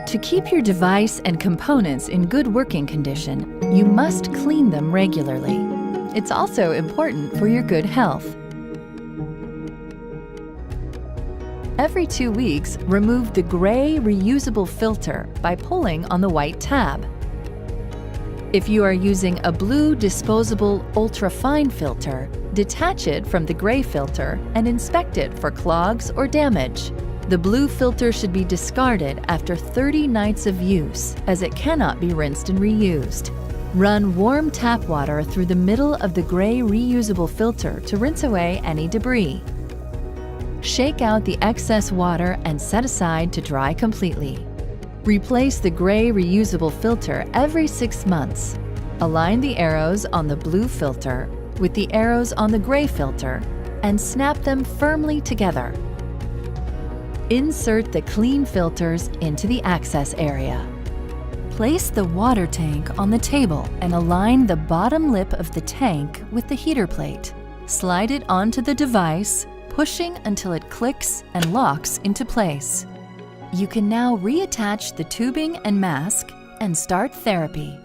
To keep your device and components in good working condition, you must clean them regularly. It's also important for your good health. Every 2 weeks, remove the gray reusable filter by pulling on the white tab. If you are using a blue disposable ultra-fine filter, detach it from the gray filter and inspect it for clogs or damage. The blue filter should be discarded after 30 nights of use, as it cannot be rinsed and reused. Run warm tap water through the middle of the gray reusable filter to rinse away any debris. Shake out the excess water and set aside to dry completely. Replace the gray reusable filter every 6 months. Align the arrows on the blue filter with the arrows on the gray filter and snap them firmly together. Insert the clean filters into the access area. Place the water tank on the table and align the bottom lip of the tank with the heater plate. Slide it onto the device, pushing until it clicks and locks into place. You can now reattach the tubing and mask and start therapy.